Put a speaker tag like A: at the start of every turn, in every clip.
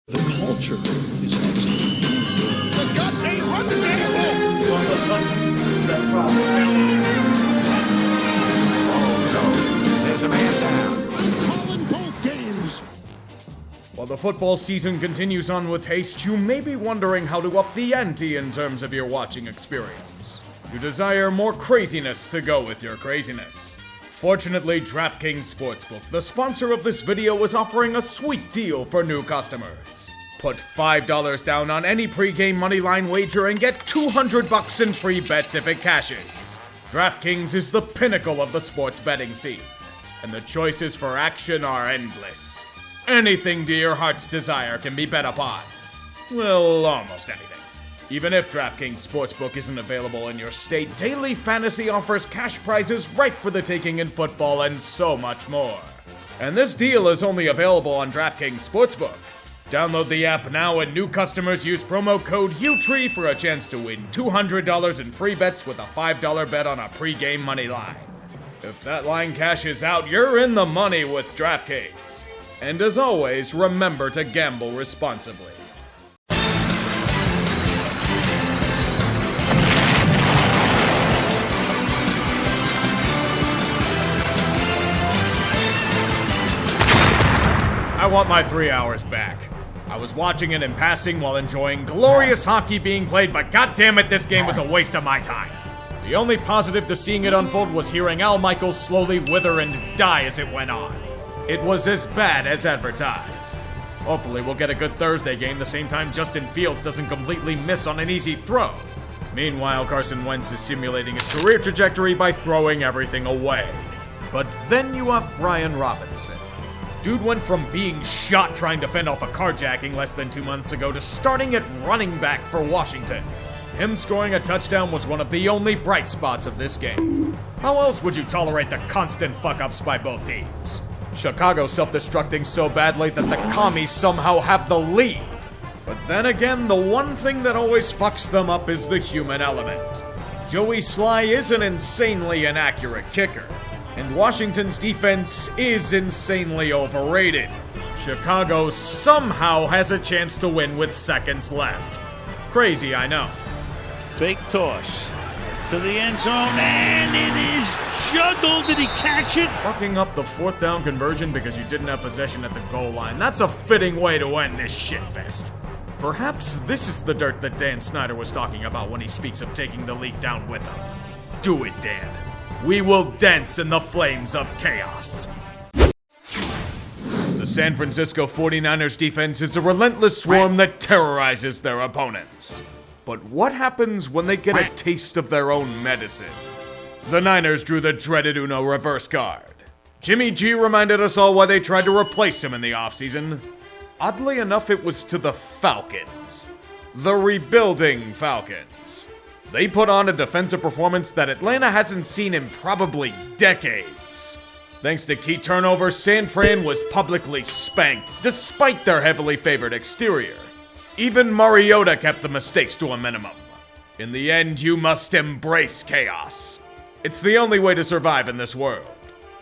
A: The culture is excellent.
B: The goddamn undeniable!
C: Oh no, there's a man down.
B: Calling both games.
D: While the football season continues on with haste, you may be wondering how to up the ante in terms of your watching experience. You desire more craziness to go with your craziness. Fortunately, DraftKings Sportsbook, the sponsor of this video, is offering a sweet deal for new customers. Put $5 down on any pregame moneyline wager and get $200 in free bets if it cashes. DraftKings is the pinnacle of the sports betting scene, and the choices for action are endless. Anything to your heart's desire can be bet upon. Well, almost anything. Even if DraftKings Sportsbook isn't available in your state, Daily Fantasy offers cash prizes right for the taking in football and so much more. And this deal is only available on DraftKings Sportsbook. Download the app now and new customers use promo code UTREE for a chance to win $200 in free bets with a $5 bet on a pregame money line. If that line cashes out, you're in the money with DraftKings. And as always, remember to gamble responsibly. I want my 3 hours back. I was watching it in passing while enjoying glorious hockey being played, but goddammit, this game was a waste of my time. The only positive to seeing it unfold was hearing Al Michaels slowly wither and die as it went on. It was as bad as advertised. Hopefully we'll get a good Thursday game the same time Justin Fields doesn't completely miss on an easy throw. Meanwhile, Carson Wentz is simulating his career trajectory by throwing everything away. But then you have Brian Robinson. Dude went from being shot trying to fend off a carjacking less than 2 months ago to starting at running back for Washington. Him scoring a touchdown was one of the only bright spots of this game. How else would you tolerate the constant fuck-ups by both teams? Chicago self-destructing so badly that the commies somehow have the lead. But then again, the one thing that always fucks them up is the human element. Joey Sly is an insanely inaccurate kicker, and Washington's defense is insanely overrated. Chicago somehow has a chance to win with seconds left. Crazy, I know.
E: Fake toss to the end zone, and it is juggled. Did he catch it?
D: Fucking up the fourth down conversion because you didn't have possession at the goal line. That's a fitting way to end this shitfest. Perhaps this is the dirt that Dan Snyder was talking about when he speaks of taking the league down with him. Do it, Dan. We will dance in the flames of chaos. The San Francisco 49ers defense is a relentless swarm that terrorizes their opponents. But what happens when they get a taste of their own medicine? The Niners drew the dreaded Uno reverse card. Jimmy G reminded us all why they tried to replace him in the offseason. Oddly enough, it was to the Falcons. The rebuilding Falcons. They put on a defensive performance that Atlanta hasn't seen in probably decades. Thanks to key turnovers, San Fran was publicly spanked, despite their heavily favored exterior. Even Mariota kept the mistakes to a minimum. In the end, you must embrace chaos. It's the only way to survive in this world.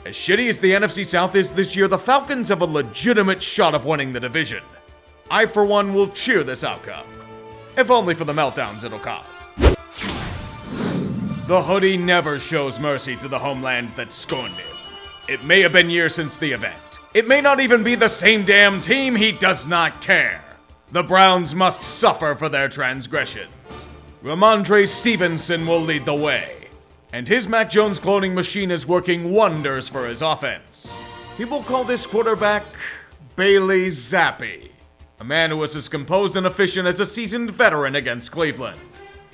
D: As shitty as the NFC South is this year, the Falcons have a legitimate shot of winning the division. I, for one, will cheer this outcome. If only for the meltdowns it'll cause. The hoodie never shows mercy to the homeland that scorned him. It may have been years since the event. It may not even be the same damn team. He does not care. The Browns must suffer for their transgressions. Ramondre Stevenson will lead the way, and his Mac Jones cloning machine is working wonders for his offense. People call this quarterback Bailey Zappi, a man who is as composed and efficient as a seasoned veteran against Cleveland.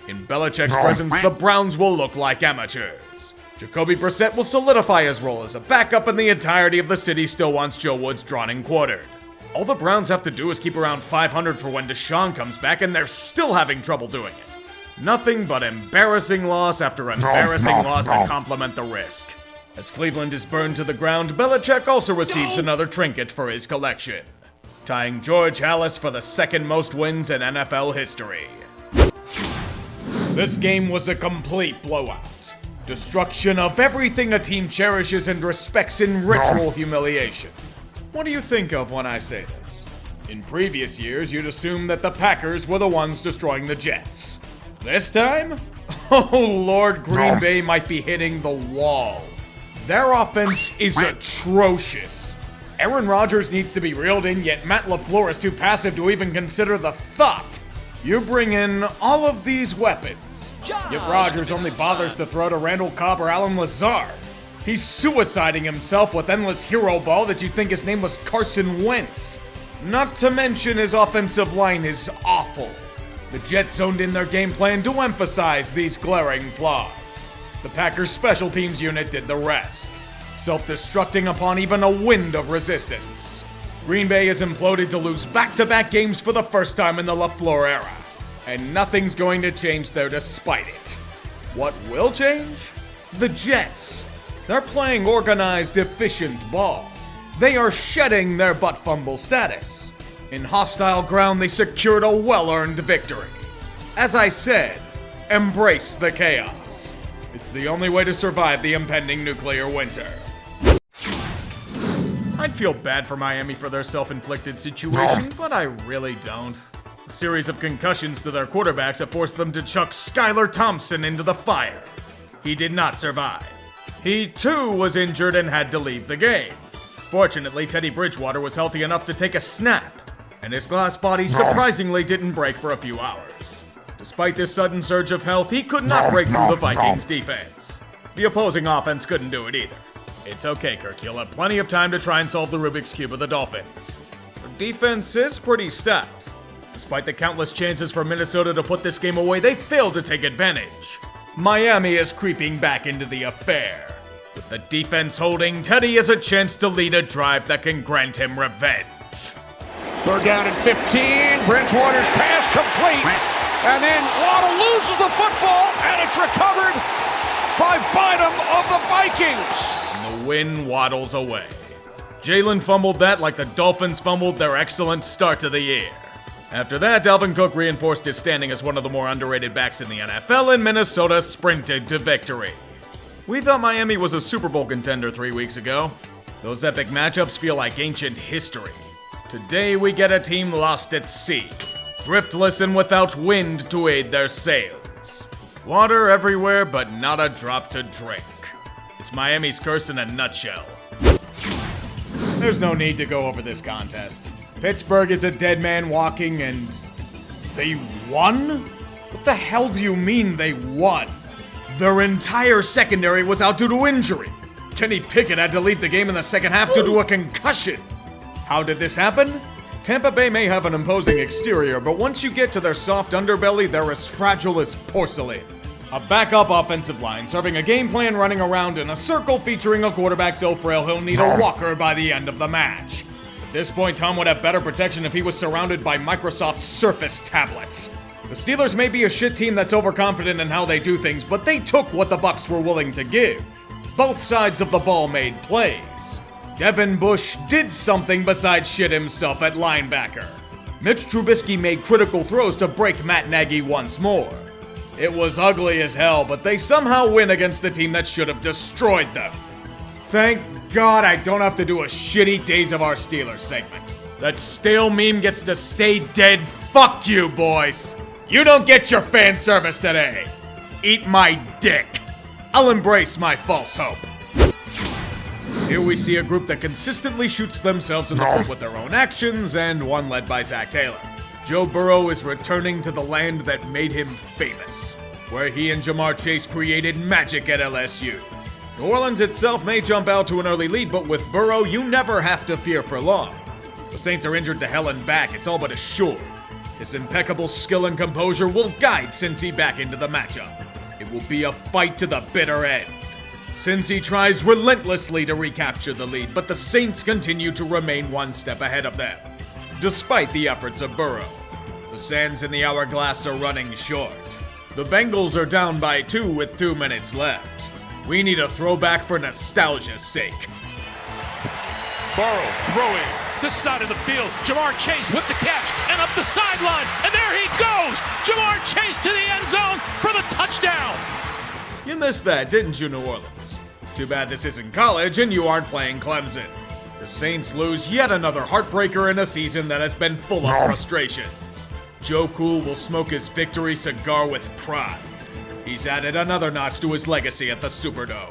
D: In Belichick's presence, the Browns will look like amateurs. Jacoby Brissett will solidify his role as a backup, and the entirety of the city still wants Joe Woods drawn and quartered. All the Browns have to do is keep around 500 for when Deshaun comes back, and they're still having trouble doing it. Nothing but embarrassing loss after embarrassing loss to complement the risk. As Cleveland is burned to the ground, Belichick also receives another trinket for his collection, tying George Halas for the second most wins in NFL history. This game was a complete blowout. Destruction of everything a team cherishes and respects in ritual humiliation. What do you think of when I say this? In previous years, you'd assume that the Packers were the ones destroying the Jets. This time? Oh Lord, Green Bay might be hitting the wall. Their offense is atrocious. Aaron Rodgers needs to be reeled in, yet Matt LaFleur is too passive to even consider the thought. You bring in all of these weapons, yet Rodgers only bothers to throw to Randall Cobb or Alan Lazard. He's suiciding himself with endless hero ball that you'd think his name was Carson Wentz. Not to mention his offensive line is awful. The Jets zoned in their game plan to emphasize these glaring flaws. The Packers' special teams unit did the rest, self-destructing upon even a wind of resistance. Green Bay has imploded to lose back-to-back games for the first time in the LaFleur era, and nothing's going to change there despite it. What will change? The Jets. They're playing organized, efficient ball. They are shedding their butt fumble status. In hostile ground, they secured a well-earned victory. As I said, embrace the chaos. It's the only way to survive the impending nuclear winter. I'd feel bad for Miami for their self-inflicted situation, but I really don't. A series of concussions to their quarterbacks have forced them to chuck Skylar Thompson into the fire. He did not survive. He too was injured and had to leave the game. Fortunately, Teddy Bridgewater was healthy enough to take a snap, and his glass body surprisingly didn't break for a few hours. Despite this sudden surge of health, he could not break through the Vikings' defense. The opposing offense couldn't do it either. It's okay, Kirk. You'll have plenty of time to try and solve the Rubik's Cube of the Dolphins. The defense is pretty stout. Despite the countless chances for Minnesota to put this game away, they failed to take advantage. Miami is creeping back into the affair. With the defense holding, Teddy has a chance to lead a drive that can grant him revenge.
B: 3rd down and 15. Bridgewater's pass complete. And then Waddle loses the football, and it's recovered by Bynum of the Vikings.
D: And the win waddles away. Jalen fumbled that like the Dolphins fumbled their excellent start to the year. After that, Dalvin Cook reinforced his standing as one of the more underrated backs in the NFL, and Minnesota sprinted to victory. We thought Miami was a Super Bowl contender 3 weeks ago. Those epic matchups feel like ancient history. Today we get a team lost at sea, thriftless and without wind to aid their sails. Water everywhere, but not a drop to drink. It's Miami's curse in a nutshell. There's no need to go over this contest. Pittsburgh is a dead man walking, and they won? What the hell do you mean they won? Their entire secondary was out due to injury. Kenny Pickett had to leave the game in the second half due to a concussion. How did this happen? Tampa Bay may have an imposing exterior, but once you get to their soft underbelly, they're as fragile as porcelain. A backup offensive line serving a game plan running around in a circle featuring a quarterback so frail he'll need a walker by the end of the match. At this point, Tom would have better protection if he was surrounded by Microsoft Surface tablets. The Steelers may be a shit team that's overconfident in how they do things, but they took what the Bucs were willing to give. Both sides of the ball made plays. Devin Bush did something besides shit himself at linebacker. Mitch Trubisky made critical throws to break Matt Nagy once more. It was ugly as hell, but they somehow win against a team that should have destroyed them. Thank God I don't have to do a shitty Days of Our Steelers segment. That stale meme gets to stay dead. Fuck you, boys. You don't get your fan service today. Eat my dick. I'll embrace my false hope. Here we see a group that consistently shoots themselves in the foot with their own actions, and one led by Zach Taylor. Joe Burrow is returning to the land that made him famous, where he and Jamar Chase created magic at LSU. New Orleans itself may jump out to an early lead, but with Burrow, you never have to fear for long. The Saints are injured to hell and back, it's all but assured. His impeccable skill and composure will guide Cincy back into the matchup. It will be a fight to the bitter end. Cincy tries relentlessly to recapture the lead, but the Saints continue to remain one step ahead of them. Despite the efforts of Burrow, the sands in the hourglass are running short. The Bengals are down by 2 with 2 minutes left. We need a throwback for nostalgia's sake.
F: Burrow throwing this side of the field. Jamar Chase with the catch and up the sideline. And there he goes. Jamar Chase to the end zone for the touchdown.
D: You missed that, didn't you, New Orleans? Too bad this isn't college and you aren't playing Clemson. The Saints lose yet another heartbreaker in a season that has been full of frustrations. Joe Cool will smoke his victory cigar with pride. He's added another notch to his legacy at the Superdome.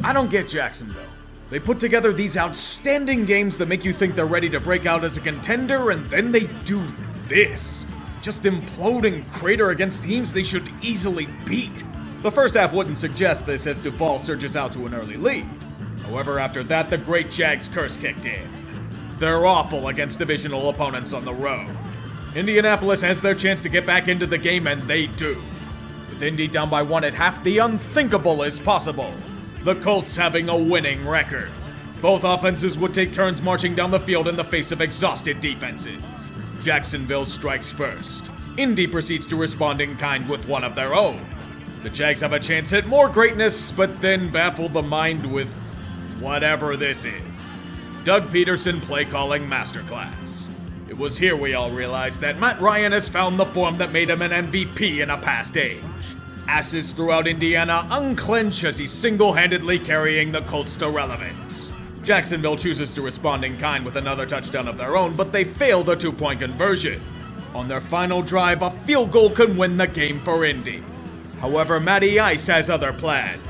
D: I don't get Jacksonville. They put together these outstanding games that make you think they're ready to break out as a contender, and then they do this. Just imploding crater against teams they should easily beat. The first half wouldn't suggest this as Duval surges out to an early lead. However, after that, the great Jags curse kicked in. They're awful against divisional opponents on the road. Indianapolis has their chance to get back into the game, and they do. With Indy down by 1 at half, the unthinkable is possible. The Colts having a winning record. Both offenses would take turns marching down the field in the face of exhausted defenses. Jacksonville strikes first. Indy proceeds to respond in kind with one of their own. The Jags have a chance at more greatness, but then baffle the mind with whatever this is. Doug Peterson play calling masterclass. It was here we all realized that Matt Ryan has found the form that made him an MVP in a past age. Asses throughout Indiana unclench as he's single-handedly carrying the Colts to relevance. Jacksonville chooses to respond in kind with another touchdown of their own, but they fail the 2-point conversion. On their final drive, a field goal can win the game for Indy. However, Matty Ice has other plans.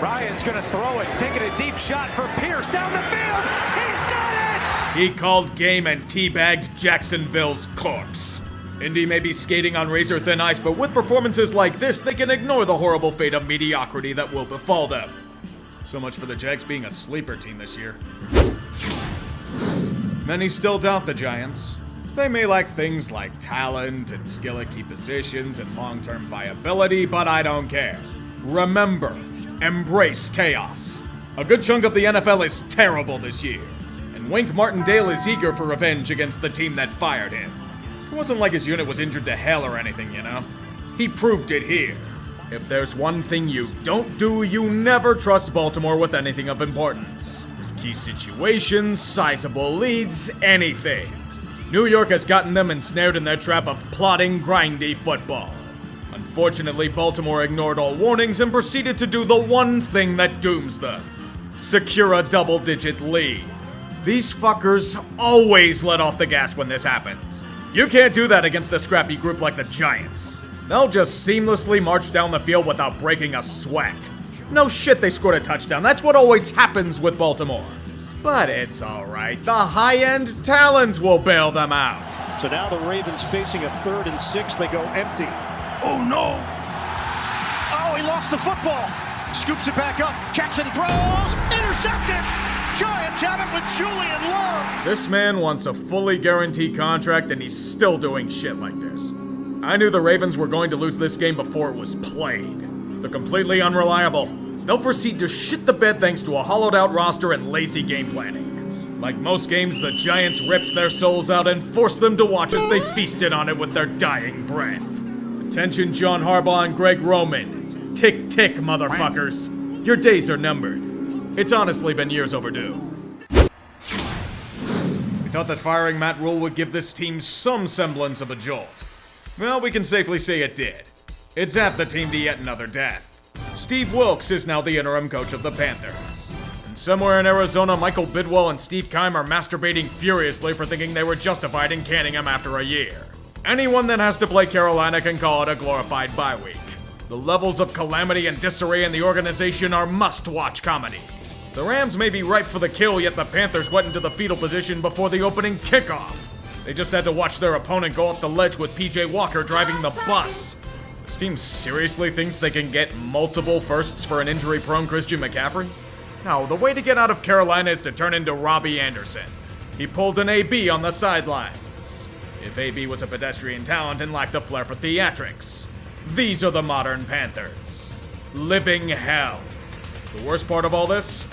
G: Ryan's gonna throw it, taking a deep shot for Pierce down the field. He's got it!
D: He called game and teabagged Jacksonville's corpse. Indy may be skating on razor-thin ice, but with performances like this, they can ignore the horrible fate of mediocrity that will befall them. So much for the Jags being a sleeper team this year. Many still doubt the Giants. They may lack things like talent and skill at key positions and long-term viability, but I don't care. Remember, embrace chaos. A good chunk of the NFL is terrible this year, and Wink Martindale is eager for revenge against the team that fired him. It wasn't like his unit was injured to hell or anything, you know? He proved it here. If there's one thing you don't do, you never trust Baltimore with anything of importance. Key situations, sizable leads, anything. New York has gotten them ensnared in their trap of plodding, grindy football. Unfortunately, Baltimore ignored all warnings and proceeded to do the one thing that dooms them. Secure a double-digit lead. These fuckers always let off the gas when this happens. You can't do that against a scrappy group like the Giants. They'll just seamlessly march down the field without breaking a sweat. No shit they scored a touchdown. That's what always happens with Baltimore. But it's alright. The high-end talent will bail them out.
H: So now the Ravens facing a 3rd and 6. They go empty.
G: Oh no!
H: Oh, he lost the football. Scoops it back up. Jackson throws. Intercepted. Giants have it with Julian Love.
D: This man wants a fully guaranteed contract, and he's still doing shit like this. I knew the Ravens were going to lose this game before it was played. They're completely unreliable. They'll proceed to shit the bed thanks to a hollowed-out roster and lazy game planning. Like most games, the Giants ripped their souls out and forced them to watch as they feasted on it with their dying breath. Attention, John Harbaugh and Greg Roman. Tick, tick, motherfuckers. Your days are numbered. It's honestly been years overdue. We thought that firing Matt Rule would give this team some semblance of a jolt. Well, we can safely say it did. It zapped the team to yet another death. Steve Wilkes is now the interim coach of the Panthers. And somewhere in Arizona, Michael Bidwell and Steve Keim are masturbating furiously for thinking they were justified in canning him after a year. Anyone that has to play Carolina can call it a glorified bye week. The levels of calamity and disarray in the organization are must-watch comedy. The Rams may be ripe for the kill, yet the Panthers went into the fetal position before the opening kickoff. They just had to watch their opponent go off the ledge with PJ Walker driving the bus. This team seriously thinks they can get multiple firsts for an injury-prone Christian McCaffrey? No, the way to get out of Carolina is to turn into Robbie Anderson. He pulled an AB on the sidelines. If AB was a pedestrian talent and lacked a flair for theatrics. These are the modern Panthers. Living hell. The worst part of all this?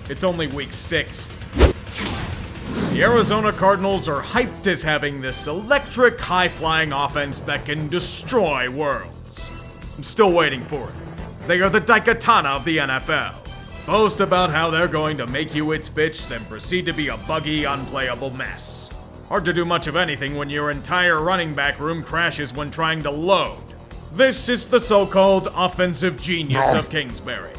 D: It's only week 6. The Arizona Cardinals are hyped as having this electric, high-flying offense that can destroy worlds. I'm still waiting for it. They are the Daikatana of the NFL. Boast about how they're going to make you its bitch, then proceed to be a buggy, unplayable mess. Hard to do much of anything when your entire running back room crashes when trying to load. This is the so-called offensive genius of Kingsbury.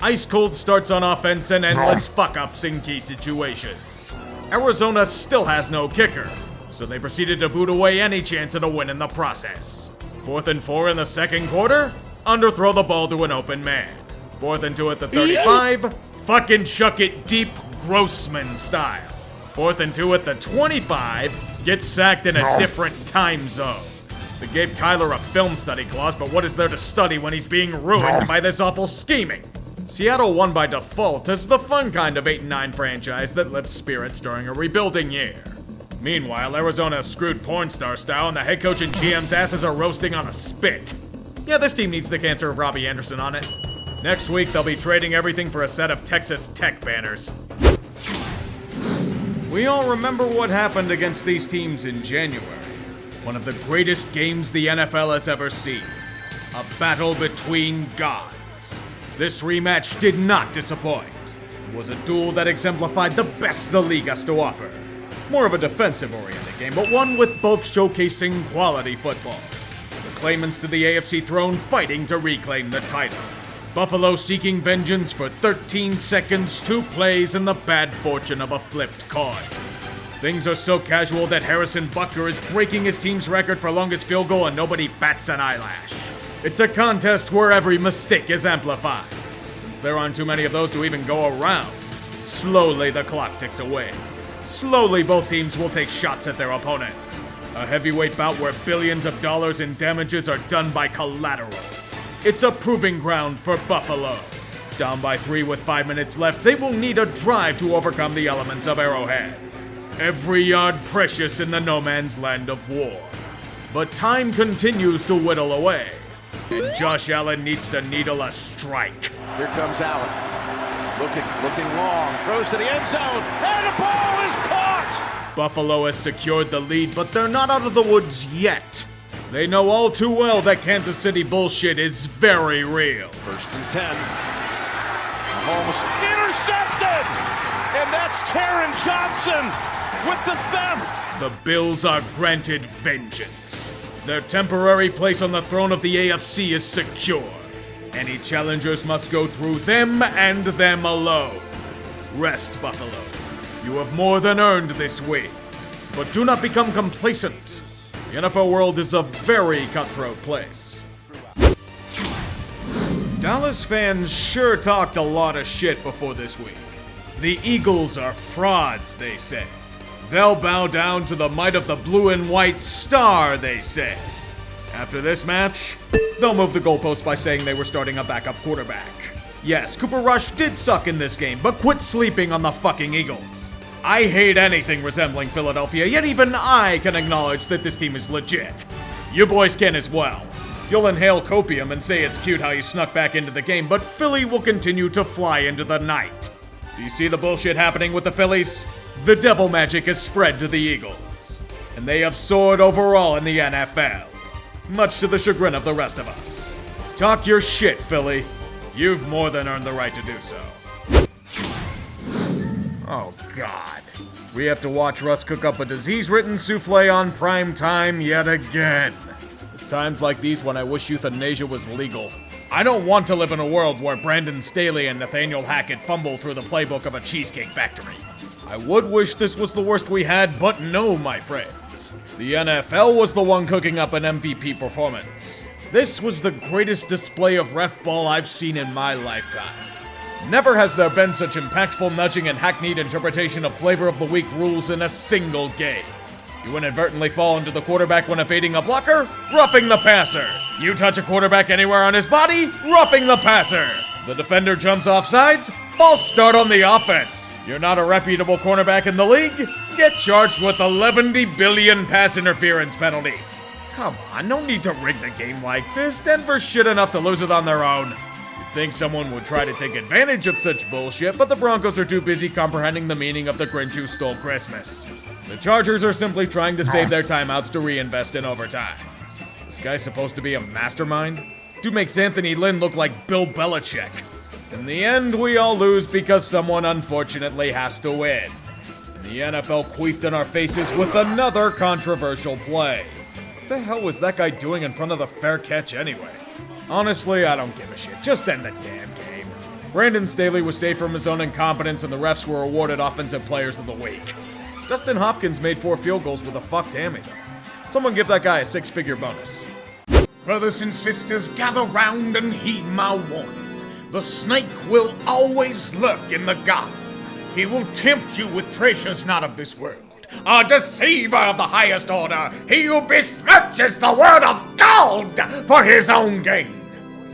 D: Ice cold starts on offense and endless fuck-ups in key situations. Arizona still has no kicker, so they proceeded to boot away any chance at a win in the process. 4th and 4 in the second quarter, underthrow the ball to an open man. 4th and 2 at the 35, fucking chuck it deep Grossman style. 4th and 2 at the 25, get sacked in a different time zone. They gave Kyler a film study clause, but what is there to study when he's being ruined by this awful scheming? Seattle won by default as the fun kind of 8-9 franchise that lifts spirits during a rebuilding year. Meanwhile, Arizona screwed porn star style and the head coach and GM's asses are roasting on a spit. Yeah, this team needs the cancer of Robbie Anderson on it. Next week, they'll be trading everything for a set of Texas Tech banners. We all remember what happened against these teams in January. One of the greatest games the NFL has ever seen. A battle between gods. This rematch did not disappoint. It was a duel that exemplified the best the league has to offer. More of a defensive-oriented game, but one with both showcasing quality football. The claimants to the AFC throne fighting to reclaim the title. Buffalo seeking vengeance for 13 seconds, 2 plays, and the bad fortune of a flipped coin. Things are so casual that Harrison Butker is breaking his team's record for longest field goal and nobody bats an eyelash. It's a contest where every mistake is amplified. Since there aren't too many of those to even go around, slowly the clock ticks away. Slowly both teams will take shots at their opponent. A heavyweight bout where billions of dollars in damages are done by collateral. It's a proving ground for Buffalo. Down by 3 with 5 minutes left, they will need a drive to overcome the elements of Arrowhead. Every yard precious in the no man's land of war. But time continues to whittle away. And Josh Allen needs to needle a strike.
H: Here comes Allen. Looking long. Throws to the end zone. And the ball is caught!
D: Buffalo has secured the lead, but they're not out of the woods yet. They know all too well that Kansas City bullshit is very real.
H: 1st and 10. Mahomes intercepted! And that's Taron Johnson with the theft!
D: The Bills are granted vengeance. Their temporary place on the throne of the AFC is secure. Any challengers must go through them and them alone. Rest, Buffalo. You have more than earned this win. But do not become complacent. The NFL world is a very cutthroat place. Dallas fans sure talked a lot of shit before this week. The Eagles are frauds, they said. They'll bow down to the might of the blue and white star, they said. After this match, they'll move the goalposts by saying they were starting a backup quarterback. Yes, Cooper Rush did suck in this game, but quit sleeping on the fucking Eagles. I hate anything resembling Philadelphia, yet even I can acknowledge that this team is legit. You boys can as well. You'll inhale copium and say it's cute how you snuck back into the game, but Philly will continue to fly into the night. Do you see the bullshit happening with the Phillies? The devil magic has spread to the Eagles, and they have soared overall in the NFL, much to the chagrin of the rest of us. Talk your shit, Philly. You've more than earned the right to do so. Oh, God. We have to watch Russ cook up a disease-ridden souffle on prime time yet again. It's times like these when I wish euthanasia was legal. I don't want to live in a world where Brandon Staley and Nathaniel Hackett fumble through the playbook of a cheesecake factory. I would wish this was the worst we had, but no, my friends. The NFL was the one cooking up an MVP performance. This was the greatest display of Refball I've seen in my lifetime. Never has there been such impactful nudging and hackneyed interpretation of flavor of the week rules in a single game. You inadvertently fall into the quarterback when evading a blocker? Roughing the passer. You touch a quarterback anywhere on his body? Roughing the passer. The defender jumps off sides? False start on the offense. You're not a reputable cornerback in the league? Get charged with 11 billion pass interference penalties. Come on, no need to rig the game like this. Denver's shit enough to lose it on their own. You'd think someone would try to take advantage of such bullshit, but the Broncos are too busy comprehending the meaning of the Grinch who stole Christmas. The Chargers are simply trying to save their timeouts to reinvest in overtime. This guy's supposed to be a mastermind? Dude makes Anthony Lynn look like Bill Belichick. In the end, we all lose because someone unfortunately has to win. And the NFL queefed in our faces with another controversial play. What the hell was that guy doing in front of the fair catch anyway? Honestly, I don't give a shit. Just end the damn game. Brandon Staley was saved from his own incompetence, and the refs were awarded Offensive Players of the Week. Dustin Hopkins made 4 field goals with a fucked hammy, though. Someone give that guy a 6-figure bonus.
I: Brothers and sisters, gather round and heed my warning. The snake will always lurk in the garden. He will tempt you with treasures not of this world. A deceiver of the highest order. He who besmirches the word of God for his own gain.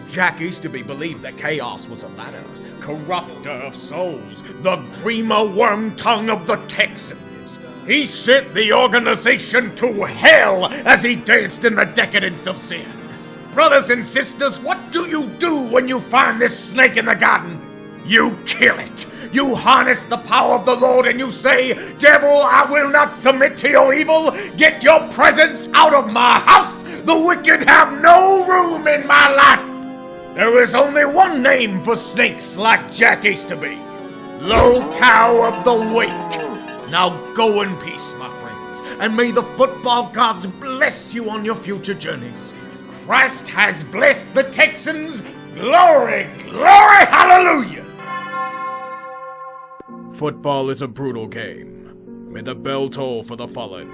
I: Jack Easterby believed that chaos was a ladder, corrupter of souls, the creamer worm tongue of the Texans. He sent the organization to hell as he danced in the decadence of sin. Brothers and sisters, what do you do when you find this snake in the garden? You kill it. You harness the power of the Lord and you say, "Devil, I will not submit to your evil. Get your presence out of my house. The wicked have no room in my life." There is only one name for snakes like Jack Easterby. Lolcow of the Wake. Now go in peace, my friends, and may the football gods bless you on your future journeys. Christ has blessed the Texans. Glory, glory, hallelujah!
D: Football is a brutal game. May the bell toll for the fallen.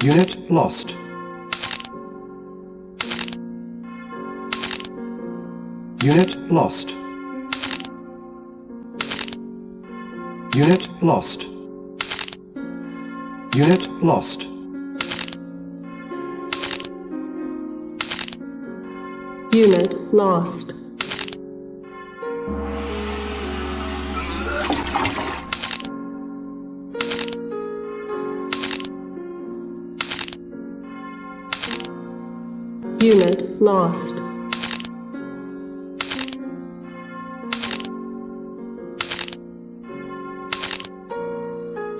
J: Unit lost. Unit lost. Unit lost. Unit lost.
K: Unit lost. Unit lost.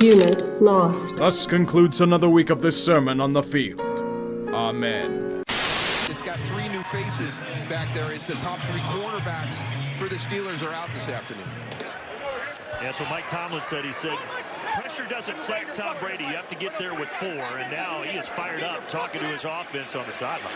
K: Unit lost.
D: Thus concludes another week of this sermon on the field. Amen.
L: It's got 3 new faces back there as the top 3 cornerbacks for the Steelers are out this afternoon.
M: Yeah, that's what Mike Tomlin said. He said, pressure doesn't set Tom Brady. You have to get there with 4. And now he is fired up talking to his offense on the sideline.